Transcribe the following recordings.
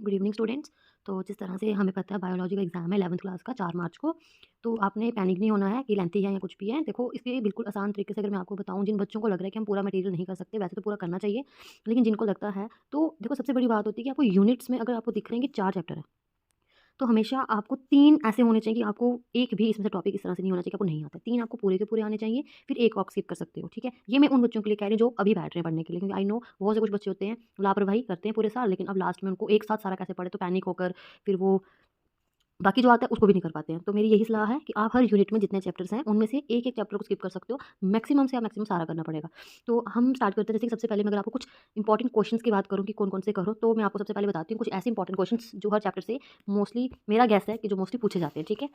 Good evening students. तो जिस तरह से हमें पता है बायोलॉजी का एग्जाम है 11th क्लास का 4 मार्च को। तो आपने पैनिक नहीं होना है कि लेंथी है या कुछ भी है। देखो इसके बिल्कुल आसान तरीके से अगर मैं आपको बताऊं, जिन बच्चों को लग रहा है कि हम पूरा मटेरियल नहीं कर सकते, वैसे तो पूरा करना चाहिए, लेकिन जिनको लगता है तो देखो सबसे बड़ी बात होती है कि आपको यूनिट्स में अगर आपको दिख रहे हैं कि 4 चैप्टर है, तो हमेशा आपको 3 ऐसे होने चाहिए कि आपको एक भी इसमें से टॉपिक इस तरह से नहीं होना चाहिए कि आपको नहीं आता है। 3 आपको पूरे के पूरे आने चाहिए, फिर एक आप स्किप कर सकते हो, ठीक है? ये मैं उन बच्चों के लिए कह रही हूँ जो अभी बैठ रहे हैं पढ़ने के लिए, क्योंकि आई नो बहुत से कुछ बच्चे होते हैं लापरवाही करते हैं पूरे साल, लेकिन अब लास्ट में उनको एक साथ सारा कैसे पढ़े, तो पैनिक होकर फिर वो बाकी जो आता है उसको भी नहीं कर पाते हैं। तो मेरी यही सलाह है कि आप हर यूनिट में जितने चैप्टर्स हैं उनमें से एक-एक चैप्टर को स्किप कर सकते हो। मैक्सिमम से आप मैक्सिमम सारा करना पड़ेगा। तो हम स्टार्ट करते हैं। जैसे कि सबसे पहले मैं अगर आपको कुछ इंपॉर्टेंट क्वेश्चंस की बात करूँ कि कौन-कौन से करो, तो मैं आपको सबसे पहले बताती हूँ कुछ ऐसे इंपॉर्टेंट क्वेश्चंस जो हर चैप्टर से मोस्टली मेरा गेस है कि जो मोस्टली पूछे जाते हैं, ठीक है?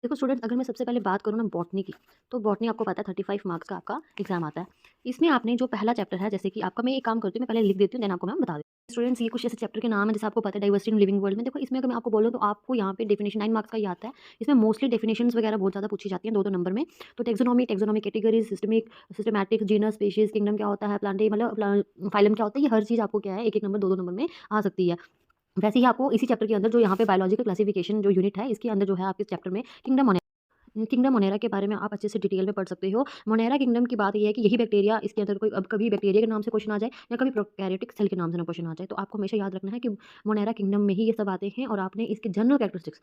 देखो स्टूडेंट्स, अगर मैं सबसे पहले बात करूँ ना बॉटनी की, तो बॉटनी आपको पता है 35 मार्क्स का आपका एग्जाम आता है। इसमें आपने जो पहला चैप्टर है, जैसे कि आपका, मैं एक काम करती हूँ, मैं पहले लिख देती हूँ, देन आपको मैं बता देती हूँ। स्टूडेंट्स, ये कुछ ऐसे चैप्टर के नाम है जैसे आपको पता है डाइवर्सिटी इन लिविंग वर्ल्ड में। देखो इसमें अगर मैं आपको बोलूँ तो आपको यहाँ पे डेफिनेशन 9 मार्क्स का ही आता है। इसमें मोस्टली डेफिनेशंस वगैरह बहुत ज़्यादा पूछी जाती हैं 2-2 नंबर में। तो taxonomy, taxonomy categories, systematic, genus, species, kingdom क्या होता है, प्लांटे मतलब फाइलम क्या होता है, ये हर चीज़ आपको क्या है 1-1 नंबर 2-2 नंबर में आ सकती है। वैसे ही आपको इसी चैप्टर के अंदर जो यहाँ पे बायोलॉजिकल क्लासिफिकेशन जो यूनिट है, इसके अंदर जो है आपके चैप्टर में किंगडम मोनेरा के बारे में आप अच्छे से डिटेल में पढ़ सकते हो। मोनेरा किंगडम की बात ये है कि यही बैक्टीरिया, इसके अंदर कोई अब कभी बैक्टीरिया के नाम से क्वेश्चन आ जाए या कभी प्रोकैरियोटिक सेल के नाम से ना क्वेश्चन आ जाए, तो आपको हमेशा याद रखना है कि मोनेरा किंगडम में ही ये सब आते हैं। और आपने इसके जनरल कैरेक्टरिस्टिक्स,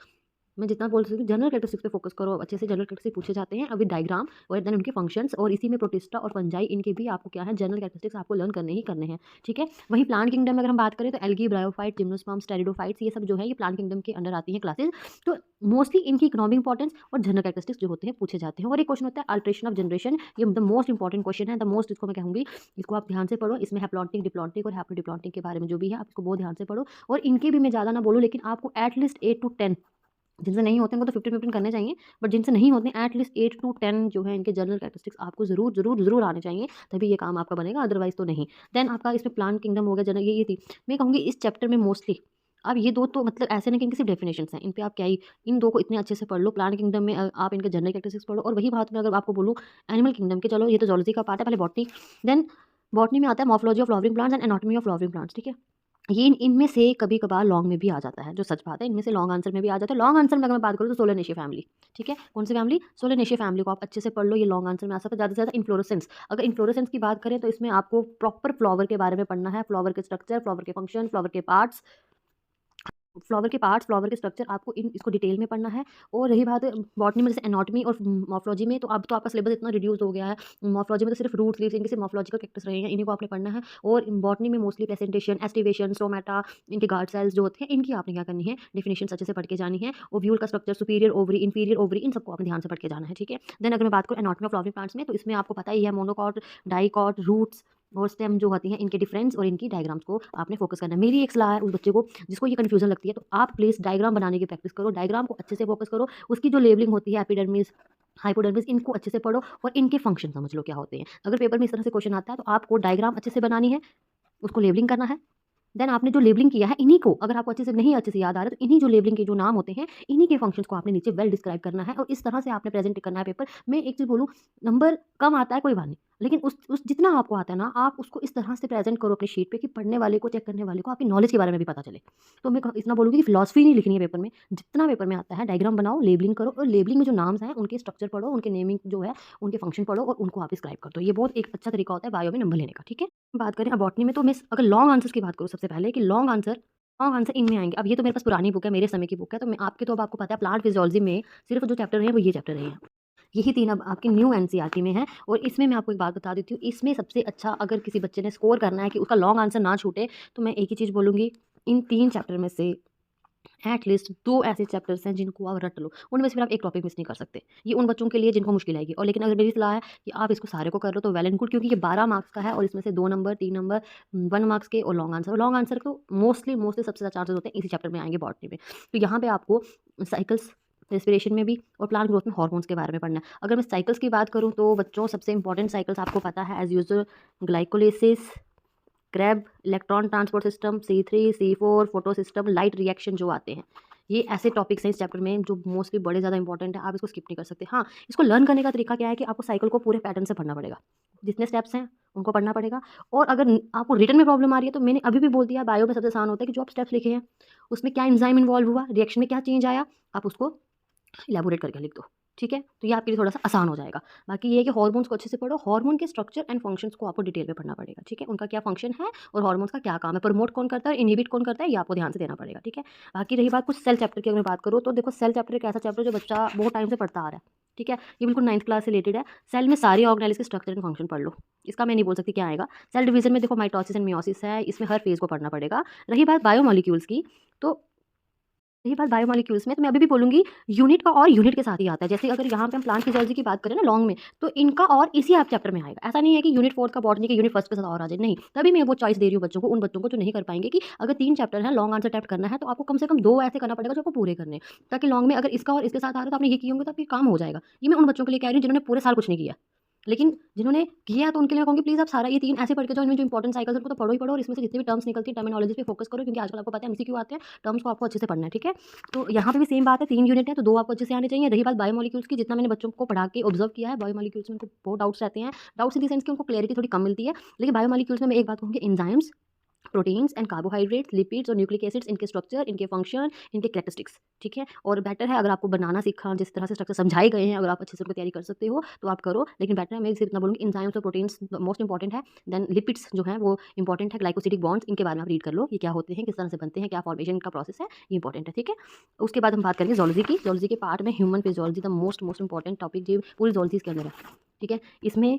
मैं जितना बोल सकती हूँ जनरल कैरेक्टरिस्टिक्स पे फोकस करो, अच्छे से जनरल कैरेक्टरिस्टिक्स पूछे जाते हैं अभी डायग्राम और देन उनके फंक्शंस, और इसी में प्रोटिस्टा और फंजाई, इनके भी आपको क्या है जनरल कैरेक्टरिस्टिक्स आपको लर्न करने ही करने हैं, ठीक है? वहीं प्लांट किंगडम में अगर हम बात करें तो एल्गी, ब्रायोफाइट, जिम्नोस्पर्म्स, टेरिडोफाइट्स, ये सब जो है ये प्लांट किंगडम के अंडर आती हैं क्लासेस। तो मोस्टली इनकी इकोनॉमिक इंपॉर्टेंस और जनरल कैरेक्टरिस्टिक्स जो होते हैं पूछे जाते हैं। और एक क्वेश्चन होता है अल्ट्रेशन ऑफ जनरेशन, ये द मोस्ट इंपॉर्टेंट क्वेश्चन है, द मोस्ट, इसको मैं कहूँगी, इसको आप ध्यान से पढ़ो। इसमें हैप्लॉन्टिक, डिप्लॉन्टिक और हैप्लोडिप्लॉन्टिक के बारे में जो भी है आप इसको बहुत ध्यान से पढ़ो। और इनके भी मैं ज़्यादा ना बोलूँ, लेकिन आपको एटलीस्ट 8 टू 10, जिनसे नहीं होते हैं उनको तो 15-15 करने चाहिए, बट जिनसे नहीं होते हैं एटलीस्ट 8 टू 10 जो है इनके जनरल कैरेक्टरिस्टिक्स आपको ज़रूर ज़रूर ज़रूर आने चाहिए, तभी ये काम आपका बनेगा, अदरवाइज़ तो नहीं। देन आपका इसमें प्लांट किंगडम हो गया, जनरल ये थी। मैं कहूँगी इस चैप्टर में मोस्टली अब ये 2 तो मतलब ऐसे नहीं कि इनकी सिर्फ डेफिनेशंस हैं, इन पे आप क्या ही, इन 2 को इतने अच्छे से पढ़ लो। प्लांट किंगडम में आप इनके जनरल कैरेक्टरिस्टिक्स पढ़ो, और वही बात मैं अगर आपको बोलूँ एनिमल किंगडम के, चलो ये तो ज़ूलॉजी का पार्ट है, पहले बॉटनी, देन बॉटनी में आता है morphology of flowering plants and anatomy of flowering plants, ठीक है? ये इनमें से कभी-कभार लॉन्ग में भी आ जाता है, जो सच बात है, इनमें से लॉन्ग आंसर में भी आ जाता है। लॉन्ग आंसर में अगर मैं बात करूँ तो सोलानेशिए फैमिली, ठीक है? कौन-सी फैमिली? सोलानेशिए फैमिली को आप अच्छे से पढ़ लो, ये लॉन्ग आंसर में आ सकता है। ज़्यादा से ज़्यादा इन्फ्लोरेसेंस, अगर इन्फ्लोरेसेंस की बात करें तो इसमें आपको प्रॉपर फ्लावर के बारे में पढ़ना है, फ्लावर के स्ट्रक्चर, फ्लावर के फंक्शन, फ्लावर के पार्ट्स, फ्लावर के स्ट्रक्चर आपको इसको डिटेल में पढ़ना है। और रही बात बॉटनी में, जैसे एनाटॉमी और मॉर्फोलॉजी में, तो अब तो आपका सिलेबस इतना रिड्यूस हो गया है। मॉर्फोलॉजी में तो सिर्फ रूट्स, लीव्स, इनके सिर्फ मॉर्फोलॉजिकल कैरेक्टर्स रहे हैं, इन्हीं को आपने पढ़ना है। और बॉटनी में मोस्टली प्रेजेंटेशन, एस्टिवेशन, स्टोमेटा, इनके गार्ड सेल्स जो होते हैं, इनकी आपने क्या करनी है, डेफिनेशन अच्छे से पढ़ के जानी है। ओव्यूल का structure, superior ovary, inferior ovary, इन सबको आपने ध्यान से पढ़ के जाना है, ठीक है? देन अगर मैं बात करूँ एनाटॉमी ऑफ फ्लावरिंग प्लांट्स में, तो इसमें आपको पता ही है मोनोकॉट, डाइकॉट, रूट्स और स्टेम जो होती हैं, इनके डिफरेंस और इनकी डायग्राम्स को आपने फोकस करना है। मेरी एक सलाह है उस बच्चे को जिसको ये कन्फ्यूजन लगती है, तो आप प्लीज़ डायग्राम बनाने की प्रैक्टिस करो, डायग्राम को अच्छे से फोकस करो, उसकी जो लेबलिंग होती है एपिडर्मिस, हाइपोडर्मिस, इनको अच्छे से पढ़ो और इनके फंक्शन समझ लो क्या होते हैं। अगर पेपर में इस तरह से क्वेश्चन आता है तो आपको डायग्राम अच्छे से बनानी है, उसको लेबलिंग करना है। देन आपने जो लेबलिंग किया है, इन्हीं को अगर आपको अच्छे से नहीं अच्छे से याद आ रहा है, तो इन्हीं जो लेबलिंग के जो नाम होते हैं, इन्हीं के फंक्शंस को आपने नीचे वेल डिस्क्राइब करना है और इस तरह से आपने प्रेजेंट करना है पेपर। मैं एक चीज़ बोलूँ, नंबर कम आता है कोई बात नहीं, लेकिन उस जितना आपको आता है ना, आप उसको इस तरह से प्रेजेंट करो अपनी शीट पे कि पढ़ने वाले को, चेक करने वाले को आपकी नॉलेज के बारे में भी पता चले। तो मैं इतना बोलूँगी कि फिलॉसफी नहीं लिखनी है पेपर में, जितना पेपर में आता है डायग्राम बनाओ, लेबलिंग करो और लेबलिंग में जो नाम्स हैं उनके स्ट्रक्चर पढ़ो, उनके नेमिंग जो है, उनके फंक्शन पढ़ो और उनको आप डिस्क्राइब कर दो। ये बहुत एक अच्छा तरीका होता है बायो में नंबर लेने का, ठीक है? बात करें अब बॉटनी में, तो मैं अगर लॉन्ग आंसर्स की बात करूँ सबसे पहले, कि लॉन्ग आंसर इनमें आएँगे। अब ये तो मेरे पास पुरानी बुक है, मेरे समय की बुक है, तो मैं आपके, तो अब आपको पता है प्लांट फिजियोलॉजी में सिर्फ़ जो चैप्टर रहे हैं वो ये चैप्टर रहे हैं। यही 3 अब आपके न्यू एनसीईआरटी में हैं। और इसमें मैं आपको एक बात बता देती हूँ, इसमें सबसे अच्छा अगर किसी बच्चे ने स्कोर करना है कि उसका लॉन्ग आंसर ना छूटे, तो मैं एक ही चीज़ बोलूँगी, इन 3 चैप्टर में से एट लीस्ट 2 ऐसे चैप्टर्स हैं जिनको आप रट लो, उनमें से फिर आप एक टॉपिक मिस नहीं कर सकते। ये उन बच्चों के लिए जिनको मुश्किल आएगी, और लेकिन अगर मेरी सलाह है कि आप इसको सारे को कर लो तो वेल एंड गुड, क्योंकि ये 12 मार्क्स का है और इसमें से 2 नंबर, 3 नंबर, 1 मार्क्स के और लॉन्ग आंसर को मोस्टली मोस्टली सबसे ज़्यादा चांसेस होते हैं इसी चैप्टर में आएँगे, बॉटनी में। तो यहाँ पे आपको साइकिल्स, रेस्पिरेशन में भी और प्लांट ग्रोथ में हार्मोन्स के बारे में पढ़ना है। अगर मैं साइकिल्स की बात करूँ तो बच्चों सबसे इंपॉर्टेंट साइकिल्स आपको पता है as usual, glycolysis, crab, electron transport system, C3, C4, photo system, light reaction जो आते हैं, ये ऐसे टॉपिक्स हैं इस चैप्टर में जो मोस्टली बड़े ज़्यादा इंपॉर्टेंट है, आप इसको स्किप नहीं कर सकते। हाँ, इसको लर्न करने का तरीका क्या है कि आपको साइकिल को पूरे पैटर्न से पढ़ना पड़ेगा। जितने स्टेप्स हैं उनको पढ़ना पड़ेगा। और अगर आपको रिटन में प्रॉब्लम आ रही है तो मैंने अभी भी बोल दिया, बायो में सबसे आसान होता है कि जो आप स्टेप्स लिखे हैं उसमें क्या एंजाइम इन्वॉल्व हुआ, रिएक्शन में क्या चेंज आया, आप उसको इलैबोरेट करके लिख दो, ठीक है? तो ये आपके लिए थोड़ा-सा आसान हो जाएगा। बाकी ये है कि हार्मोन्स को अच्छे से पढ़ो, हार्मोन के स्ट्रक्चर एंड फंक्शंस को आपको डिटेल में पढ़ना पड़ेगा, ठीक है? उनका क्या फंक्शन है और हार्मोन्स का क्या काम है, प्रमोट कौन करता है, इनहिबिट कौन करता है, ये आपको ध्यान से देना पड़ेगा, ठीक है? बाकी रही बात कुछ सेल चैप्टर की, अगर मैं बात करूँ तो देखो सेल चैप्टर एक ऐसा चैप्टर है जो बच्चा बहुत टाइम से पढ़ता आ रहा है, ठीक है? ये बिल्कुल 9th क्लास से रिलेटेड है। सेल में सारी ऑर्गेनेल्स के स्ट्रक्चर एंड फंक्शन पढ़ लो। इसका मैं नहीं बोल सकती क्या आएगा। सेल डिवीजन में देखो माइटोसिस एंड मियोसिस है, इसमें हर फेज़ को पढ़ना पड़ेगा। रही बात बायोमोलेक्यूल्स की, तो रही बात बायोमोलेक्यूल्स में, तो मैं अभी भी बोलूँगी यूनिट का और यूनिट के साथ ही आता है। जैसे अगर यहाँ पे हम प्लांट फिजियोलॉजी की बात करें ना लॉन्ग में, तो इनका और इसी आप चैप्टर में आएगा। ऐसा नहीं है कि यूनिट 4 का बॉटनी के यूनिट फर्स्ट के साथ और आ जाए, नहीं। तभी मैं वो चॉइस दे रही हूँ बच्चों को, उन बच्चों को जो नहीं कर पाएँगे कि अगर 3 चैप्टर हैं, लॉन्ग आंसर अटेम्प्ट करना है तो आपको कम से कम 2 ऐसे करना पड़ेगा जो आपको पूरे करने हैं। ताकि लॉन्ग में अगर इसका और इसके साथ आ रहा है तो आपने ये किए होंगे तो आपके काम हो जाएगा। ये मैं उन बच्चों के लिए कह रही हूँ जिन्होंने पूरे साल कुछ नहीं किया। लेकिन जिन्होंने किया है तो उनके लिए मैं कहूँगी प्लीज़ आप सारा ये 3 ऐसे पढ़ के जाओ, इनमें जो इंपॉर्टेंट साइकिल्स हैं उनको तो पढ़ो ही पढ़ो, और इसमें से जितनी भी टर्म्स निकलती हैं टर्मिनोलॉजी पे फोकस करो, क्योंकि आजकल आपको पता है एमसीक्यू आते हैं, टर्म्स को आपको अच्छे से पढ़ना है, ठीक है? तो यहाँ पे भी सेम बात है, 3 यूनिट है तो 2 आपको अच्छे से आने चाहिए। रही बात बायोमोलिक्यूल्स की, जितना मैंने बच्चों को पढ़ा के ऑब्जर्व किया है, बायोमोलिक्यूल्स में उनको बहुत डाउट्स रहते हैं। डाउट्स इन द सेंस कि उनको क्लैरिटी थोड़ी कम मिलती है। लेकिन बायोमोलिक्यूल्स में मैं एक बात कहूँगी, enzymes, proteins and carbohydrates, lipids और न्यूक्लिक एसिड्स, इनके स्ट्रक्चर, इनके फंक्शन, इनके कैरेक्टरिस्टिक्स, ठीक है? और बेटर है अगर आपको बनाना सीखा, जिस तरह से स्ट्रक्चर समझाए गए हैं, अगर आप अच्छे से उनको तैयारी कर सकते हो तो आप करो। लेकिन बेटर है, मैं सिर्फ इतना बोलूँगी, एंजाइम्स और प्रोटीन्स मोस्ट इंपॉर्टेंट है। देन लिपिड्स जो है वो इंपॉर्टेंट है, ग्लाइकोसिडिक बॉन्ड्स, इनके बारे में आप रीड कर लो, ये क्या होते हैं, किस तरह से बनते हैं, क्या फॉर्मेशन का प्रोसेस है, ये इंपॉर्टेंट है, ठीक है? उसके बाद हम बात करेंगे ज़ूलॉजी की। ज़ूलॉजी के पार्ट में human physiology the most important topic, जो पूरी ज़ूलॉजी के अंदर है, ठीक है? इसमें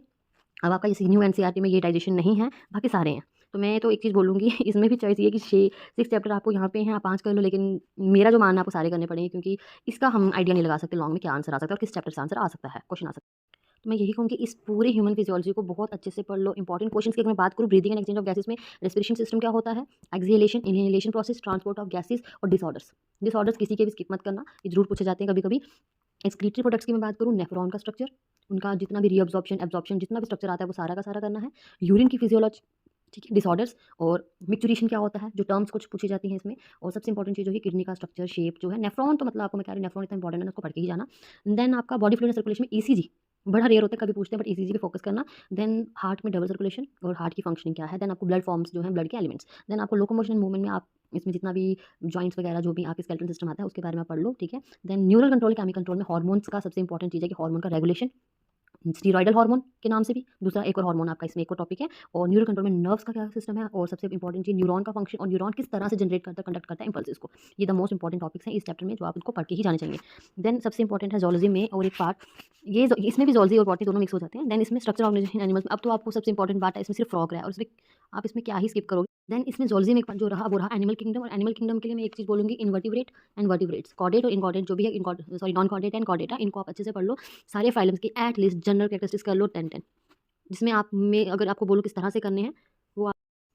अब आपका जैसे न्यू एनसीईआरटी में ये डाइजेशन नहीं है, बाकी सारे हैं। तो मैं तो एक चीज़ बोलूँगी इसमें भी चॉइस ये है कि 6 चैप्टर आपको यहाँ पे हैं, आप 5 कर लो, लेकिन मेरा जो मानना है आपको सारे करने पड़ेंगे, क्योंकि इसका हम आइडिया नहीं लगा सकते लॉन्ग में क्या आंसर आ सकता है और किस चैप्टर से आंसर आ सकता है, क्वेश्चन आ सकता है। तो मैं यही कहूँगी इस पूरे ह्यूमन फिजियोलॉजी को बहुत अच्छे से पढ़ लो। इंपॉर्टेंट क्वेश्चंस की अगर मैं बात करूँ, breathing and exchange of gases में रेस्पिरेशन सिस्टम क्या होता है, exhalation, inhalation process, transport of gases और डिसऑर्डर्स। डिसऑर्डर्स किसी के भी स्किप मत करना, ये ज़रूर पूछे जाते हैं कभी-कभी। एक्सक्रीटरी प्रोडक्ट्स की मैं बात करूँ, नेफ्रॉन का स्ट्रक्चर, उनका जितना भी रीअब्जॉर्प्शन, एब्जॉर्प्शन, जितना भी स्ट्रक्चर आता है वो सारा का सारा करना है। यूरिन की फिजियोलॉजी, ठीक है, डिसऑर्डर्स और मिक्चुरेशन क्या होता है, जो टर्म्स कुछ पूछी जाती हैं इसमें। और सबसे इंपॉर्टेंट चीज़ होगी किडनी का स्ट्रक्चर, शेप जो है। नेफ्रॉन तो मतलब आपको मैं कह रही हूँ, नेफ्रॉन इतना इंपॉर्टेंट है ना, उसको पढ़ के ही जाना। देन आपका बॉडी फ्लूइड सर्कुलेशन में ईसीजी, बड़ा रेयर होता है, कभी पूछते हैं, बट ईसीजी पे फोकस करना। देन हार्ट में डबल सर्कुलेशन और हार्ट की फंक्शनिंग क्या है। देन आपको ब्लड फॉर्म्स जो है, ब्लड के एलिमेंट्स। देन आपको लोकोमोशन एंड मूवमेंट में आप इसमें जितना भी जॉइंट्स वगैरह जो भी आपके स्केलेटल सिस्टम आता है उसके बारे में पढ़ लो, ठीक है? Then neural control, chemical control में हार्मोन्स का सबसे इंपॉर्टेंट चीज़ है कि हार्मोन का रेगुलेशन, स्टीरॉयडल हार्मोन के नाम से भी दूसरा एक और हार्मोन आपका इसमें एक और टॉपिक है। और न्यूरल कंट्रोल में नर्व्स का क्या सिस्टम है, और सबसे इंपॉर्टेंट चीज़ न्यूरॉन का फंक्शन, और न्यूरॉन किस तरह से जनरेट करता है, कंडक्ट करता है इम्पल्सेस को। ये द मोस्ट इंपॉर्टेंट टॉपिक्स हैं इस चैप्टर में, जो आप इनको पढ़ के ही जाने चाहिए। देन सबसे इंपॉर्टेंट है जूलॉजी में और एक पार्ट, ये इसमें भी जूलॉजी और बॉटनी दोनों मिक्स हो जाते हैं। देन इसमें स्ट्रक्चर ऑर्गेनाइजेशन एनिमल्स में, अब तो आपको सबसे इंपॉर्टेंट बात है, इसमें सिर्फ फ्रॉग रहा है और इसमें आप इसमें क्या ही स्किप करोगे। देन इसमें जूलॉजी में एक जो रहा वो रहा एनिमल किंगडम, और एनिमल किंगडम के लिए मैं एक चीज़ बोलूँगी, इनवर्टिब्रेट एंड वर्टिब्रेट्स, कॉर्डेट और इनकॉर्डेट जो भी है, sorry non chordate and Chordata, इनको आप अच्छे से पढ़ लो। सारे फाइलम्स की एट लीस्ट जनरल कैरेक्टरिस्टिक्स कर लो 10-10, जिसमें आप में अगर आपको बोलूँ किस तरह से करने हैं, वो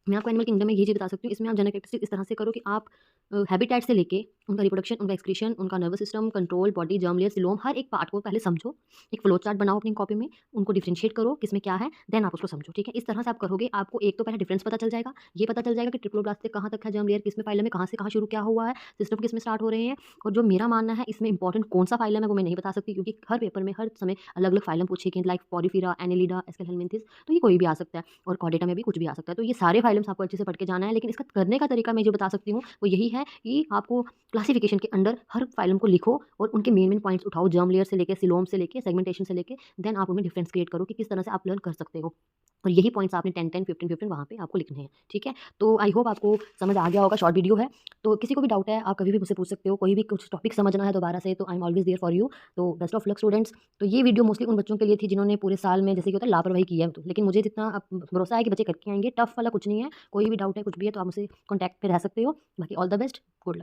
मैं आपको एनिमल किंगडम में ये चीज़ बता सकती हूँ। इसमें आप जनरल कैरेक्टरिस्टिक इस तरह से करो कि आप हैबिटेट से लेके उनका रिप्रोडक्शन, उनका एक्सक्रीशन, उनका nervous system, control, body, germ layer, coelom, हर एक पार्ट को पहले समझो। एक फ्लो चार्ट बनाओ अपनी कॉपी में, उनको डिफरेंशिएट करो किसमें क्या है, देन आप उसको समझो, ठीक है? इस तरह से आप करोगे, आपको एक तो पहले डिफरेंस पता चल जाएगा, ये पता चल जाएगा कि ट्रिप्लोब्लास्ट से कहाँ तक है जर्म लेयर, किसमें फाइलम है, कहाँ से कहाँ शुरू क्या हुआ है, सिस्टम किसमें स्टार्ट हो रहे हैं। और जो मेरा मानना है, इसमें इंपॉर्टेंट कौन सा फाइलम है वो मैं नहीं बता सकती, क्योंकि हर पेपर में हर समय अलग अलग फाइलम पूछे गए, लाइक पॉरीफिरा, एनेलिडा, एस्केलहेलमिंथिस, तो ये कोई भी आ सकता है, और कॉर्डेटा में भी कुछ भी आ सकता है। तो ये सारे फाइलम्स आपको अच्छे से पढ़ के जाना है। लेकिन इसका करने का तरीका मैं जो बता सकती हूँ वो यही है कि आपको क्लासिफिकेशन के अंडर हर फाइलम को लिखो और उनके मेन पॉइंट्स उठाओ, जर्म लेयर से लेके, सिलोम से लेके, सेगमेंटेशन से लेके, देन आप उनमें डिफरेंस क्रिएट करो कि किस तरह से आप लर्न कर सकते हो। और यही पॉइंट्स आपने 10-10, 15-15 वहाँ पे आपको लिखने हैं, ठीक है? तो आई होप आपको समझ आ गया होगा, शॉर्ट वीडियो है। तो किसी को भी डाउट है, आप कभी भी मुझसे पूछ सकते हो, कोई भी कुछ टॉपिक समझना है दोबारा से, तो I am always there for you. तो बेस्ट ऑफ लक स्टूडेंट्स। तो ये वीडियो मोस्टली उन बच्चों के लिए थी जिन्होंने पूरे साल में जैसे कि होता है लापरवाही की है, तो लेकिन मुझे जितना भरोसा है कि बच्चे करके आएंगे। टफ वाला कुछ नहीं है, कोई भी डाउट है, कुछ भी है, तो आप मुझसे कॉन्टैक्ट पे रह सकते हो। बाकी all the best, good luck.